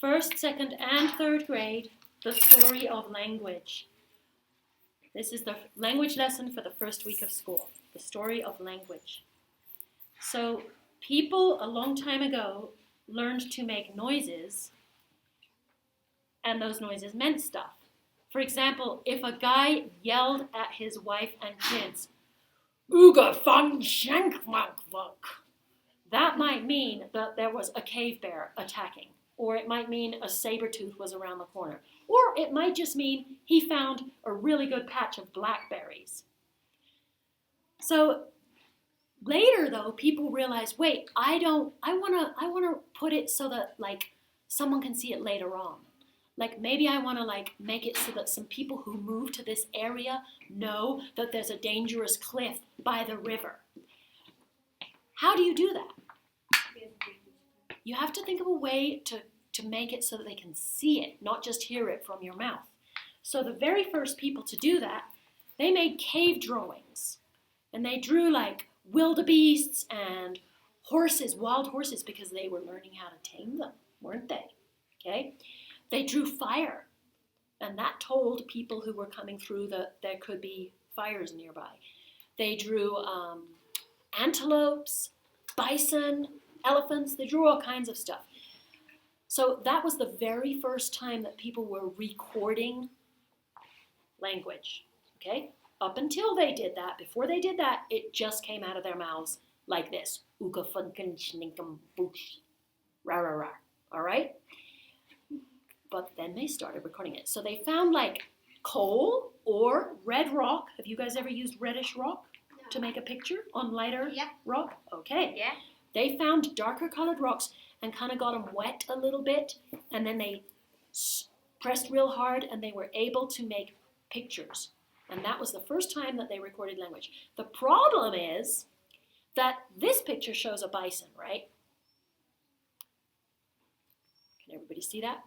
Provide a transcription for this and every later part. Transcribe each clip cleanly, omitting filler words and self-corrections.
First, second, and third grade, the story of language. This is the language lesson for the first week of school, the story of language. So people a long time ago learned to make noises, and those noises meant stuff. For example, if a guy yelled at his wife and kids, "Ooga fun shank monk vunk," that might mean that there was a cave bear attacking, or it might mean a saber-tooth was around the corner, or it might just mean he found a really good patch of blackberries. So later, though, people realized, wait, I wanna put it so that like someone can see it later on. Like maybe I want to like make it so that some people who move to this area know that there's a dangerous cliff by the river. How do you do that? You have to think of a way to make it so that they can see it, not just hear it from your mouth. So the very first people to do that, they made cave drawings. And they drew like wildebeests and horses, wild horses, because they were learning how to tame them, weren't they? Okay? They drew fire, and that told people who were coming through that there could be fires nearby. They drew antelopes, bison, elephants. They drew all kinds of stuff. So that was the very first time that people were recording language, okay? Up until they did that, before they did that, it just came out of their mouths like this. Ooga funkin schninkum boosh. Rah, rah, rah. All right? But then they started recording it. So they found like coal or red rock. Have you guys ever used reddish rock to make a picture on lighter rock? Okay. Yeah. They found darker colored rocks and kind of got them wet a little bit. And then they pressed real hard and they were able to make pictures. And that was the first time that they recorded language. The problem is that this picture shows a bison, right? Can everybody see that?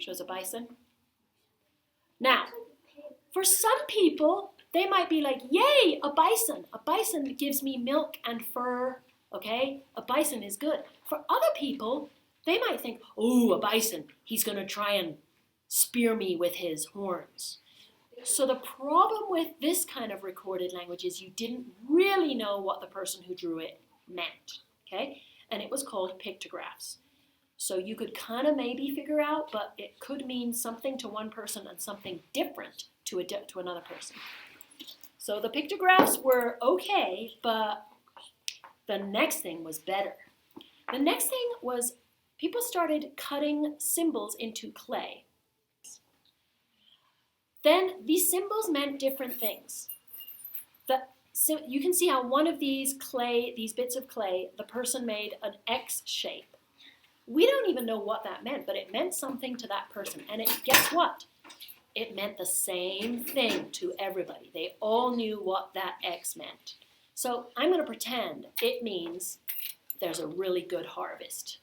Shows a bison. Now, for some people, they might be like, yay, a bison. A bison gives me milk and fur, okay? A bison is good. For other people, they might think, oh, a bison, he's going to try and spear me with his horns. So the problem with this kind of recorded language is you didn't really know what the person who drew it meant, okay? And it was called pictographs. So you could kind of maybe figure out, but it could mean something to one person and something different to another person. So the pictographs were okay, but the next thing was better. The next thing was people started cutting symbols into clay. Then these symbols meant different things. So you can see how one of these bits of clay, the person made an X shape. We don't even know what that meant, but it meant something to that person. And guess what? It meant the same thing to everybody. They all knew what that X meant. So I'm going to pretend it means there's a really good harvest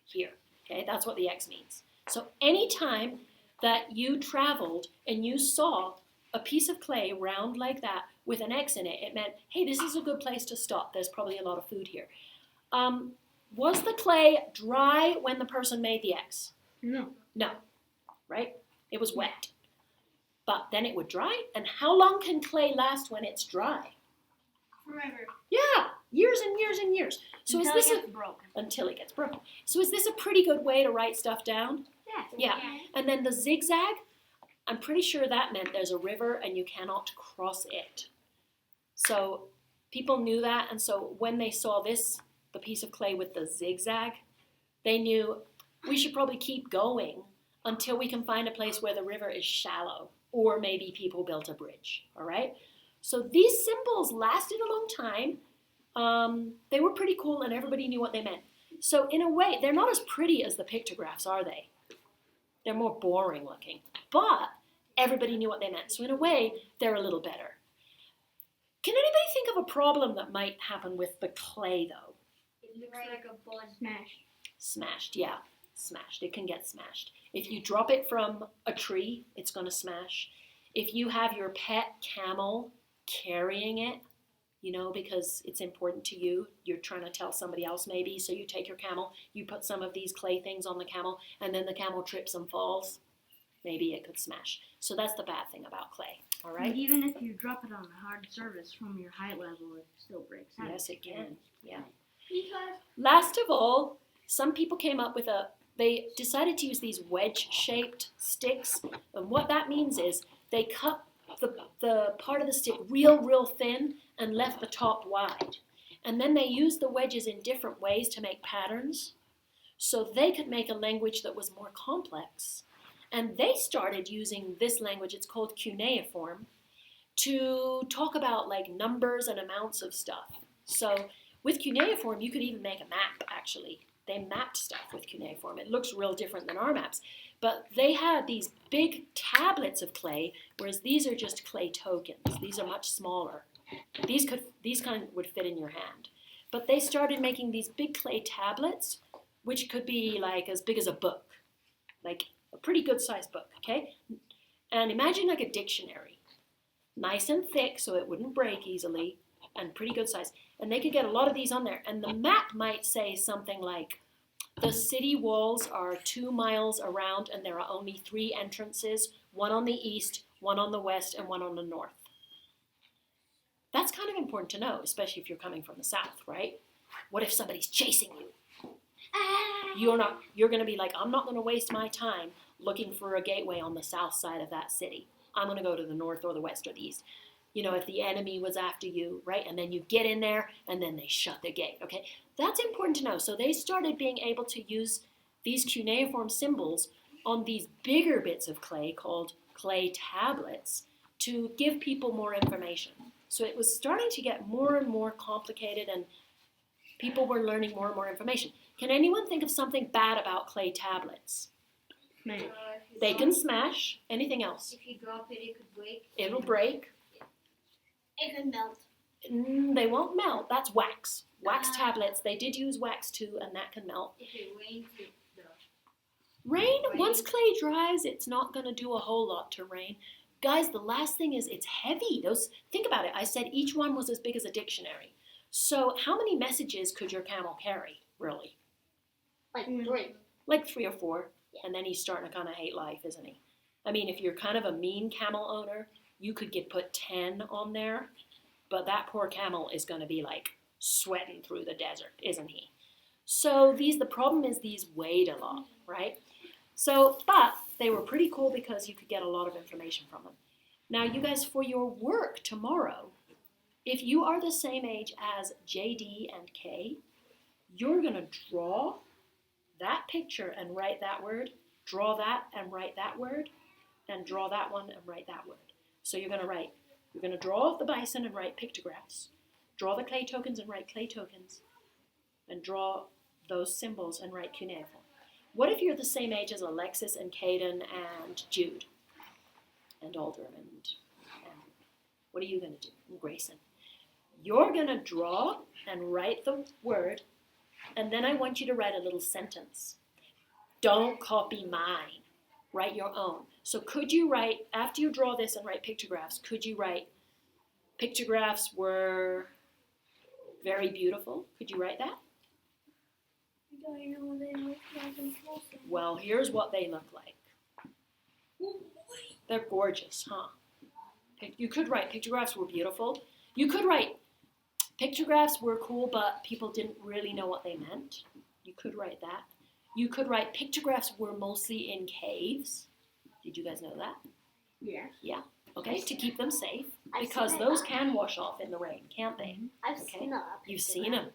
here. Okay, that's what the X means. So anytime that you traveled and you saw a piece of clay round like that with an X in it, it meant, hey, this is a good place to stop. There's probably a lot of food here. Was the clay dry when the person made the X? No. No, right? It was wet. But then it would dry. And how long can clay last when it's dry? Forever. Yeah, years and years and years. So until is this it gets broken. Until it gets broken. So is this a pretty good way to write stuff down? Yeah. And then the zigzag, I'm pretty sure that meant there's a river and you cannot cross it. So people knew that, and so when they saw this, the piece of clay with the zigzag, they knew we should probably keep going until we can find a place where the river is shallow, or maybe people built a bridge, all right? So these symbols lasted a long time. They were pretty cool, and everybody knew what they meant. So in a way, they're not as pretty as the pictographs, are they? They're more boring looking, but everybody knew what they meant. So in a way, they're a little better. Can anybody think of a problem that might happen with the clay, though? It looks like a ball smashed. Smashed, yeah. Smashed. It can get smashed. If you drop it from a tree, it's going to smash. If you have your pet camel carrying it, you know, because it's important to you. You're trying to tell somebody else maybe. So you take your camel, you put some of these clay things on the camel, and then the camel trips and falls. Maybe it could smash. So that's the bad thing about clay. All right? Even if you drop it on a hard surface from your height level, it still breaks out. Yes, it can. Yeah. Because Last of all, some people came up with they decided to use these wedge-shaped sticks. And what that means is they cut the part of the stick real thin and left the top wide. And then they used the wedges in different ways to make patterns so they could make a language that was more complex. And they started using this language, it's called cuneiform, to talk about like numbers and amounts of stuff. So with cuneiform, you could even make a map, actually. They mapped stuff with cuneiform. It looks real different than our maps. But they had these big tablets of clay, whereas these are just clay tokens. These are much smaller. These kind would fit in your hand. But they started making these big clay tablets, which could be like as big as a book, like a pretty good sized book, okay? And imagine like a dictionary, nice and thick so it wouldn't break easily, and pretty good size. And they could get a lot of these on there. And the map might say something like, the city walls are 2 miles around and there are only 3 entrances, one on the east, one on the west, and one on the north. That's kind of important to know, especially if you're coming from the south, right? What if somebody's chasing you? You're going to be like, I'm not going to waste my time looking for a gateway on the south side of that city. I'm going to go to the north or the west or the east. You know, if the enemy was after you, right? And then you get in there and then they shut the gate, okay? That's important to know. So they started being able to use these cuneiform symbols on these bigger bits of clay called clay tablets to give people more information. So it was starting to get more and more complicated and people were learning more and more information. Can anyone think of something bad about clay tablets? Smash. They can smash. Anything else? If you drop it, it could break. It'll break. It could melt. They won't melt. That's wax. Wax tablets. They did use wax too, and that can melt. If it rains, Rain, once clay dries, it's not going to do a whole lot to rain. Guys, the last thing is it's heavy. Think about it. I said each one was as big as a dictionary. So how many messages could your camel carry, really? like 3. Like 3 or 4. And then he's starting to kind of hate life, isn't he? I mean, if you're kind of a mean camel owner, you could put 10 on there. But that poor camel is going to be like sweating through the desert, isn't he? So the problem is these weighed a lot, right? So, but they were pretty cool because you could get a lot of information from them. Now, you guys, for your work tomorrow, if you are the same age as JD and Kay, you're going to draw that picture and write that word, draw that and write that word, and draw that one and write that word. So you're going to draw the bison and write pictographs, draw the clay tokens and write clay tokens, and draw those symbols and write cuneiform. What if you're the same age as Alexis and Caden and Jude and Alder and what are you going to do? And Grayson. You're going to draw and write the word, and then I want you to write a little sentence. Don't copy mine. Write your own. So could you write, after you draw this and write pictographs, could you write, pictographs were very beautiful? Could you write that? Don't you know what they look like in person? Well, here's what they look like. They're gorgeous, huh? You could write pictographs were beautiful. You could write pictographs were cool, but people didn't really know what they meant. You could write that. You could write pictographs were mostly in caves. Did you guys know that? Yeah. Yeah. Okay, to keep them safe. I've Because seen those it. can wash off in the rain, can't they? I've Okay. seen that. You've seen them.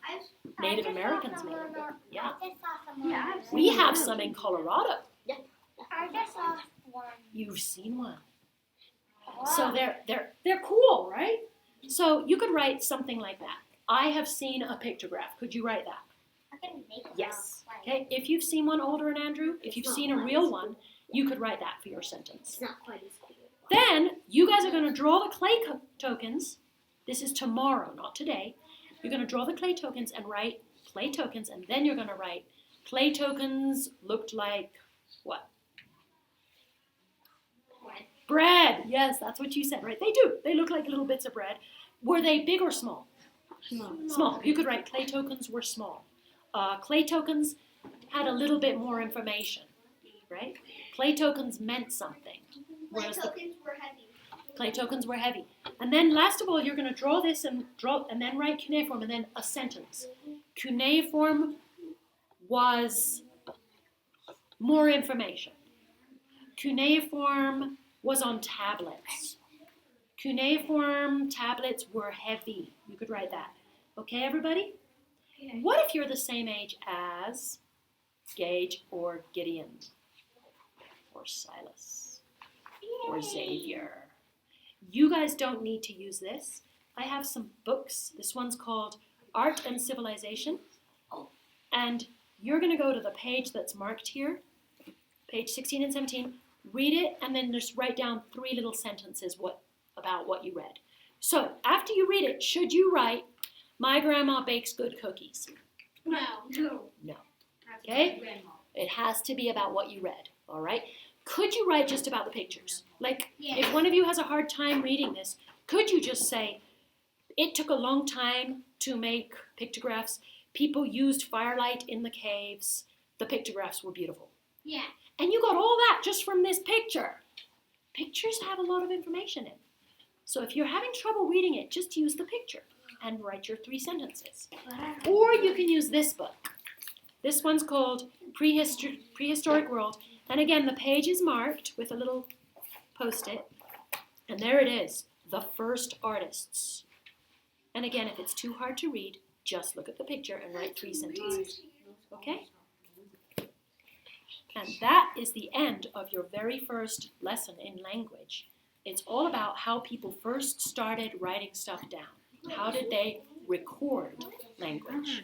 I Native just saw Americans some made on them. the- Yeah. I just saw some on Yeah, the- I've seen We them. have some in Colorado. I just saw one. You've seen one. So they're cool, right? So you could write something like that. I have seen a pictograph. Could you write that? I can make one. Yes. Okay. If you've seen one, Alder and Andrew, if you've seen a real one, you could write that for your sentence. It's not quite as cool. Then you guys are going to draw the clay tokens. This is tomorrow, not today. You're going to draw the clay tokens and write clay tokens, and then you're going to write clay tokens looked like what? Bread. Bread. Yes, that's what you said, right? They do. They look like little bits of bread. Were they big or small? Small. Small. You could write clay tokens were small. Clay tokens had a little bit more information, right? Clay tokens meant something. Whereas the tokens were heavy. clay tokens were heavy. And then last of all, you're going to draw this and then write cuneiform and then a sentence. Cuneiform was more information. Cuneiform was on tablets. Cuneiform tablets were heavy. You could write that. Okay, everybody? Okay. What if you're the same age as Gage or Gideon or Silas or Xavier? You guys don't need to use this. I have some books. This one's called Art and Civilization. And you're going to go to the page that's marked here, page 16 and 17. Read it and then just write down 3 little sentences about what you read. So after you read it, should you write, "My grandma bakes good cookies"? No. No. Okay? It has to be about what you read, all right? Could you write just about the pictures? Like, Yes. if one of you has a hard time reading this, could you just say, "It took a long time to make pictographs. People used firelight in the caves. The pictographs were beautiful." Yeah. And you got all that just from this picture. Pictures have a lot of information in. So if you're having trouble reading it, just use the picture and write your 3 sentences. Or you can use this book. This one's called Prehistoric World. And again, the page is marked with a little post-it. And there it is, The First Artists. And again, if it's too hard to read, just look at the picture and write 3 sentences. Okay? And that is the end of your very first lesson in language. It's all about how people first started writing stuff down. How did they record language?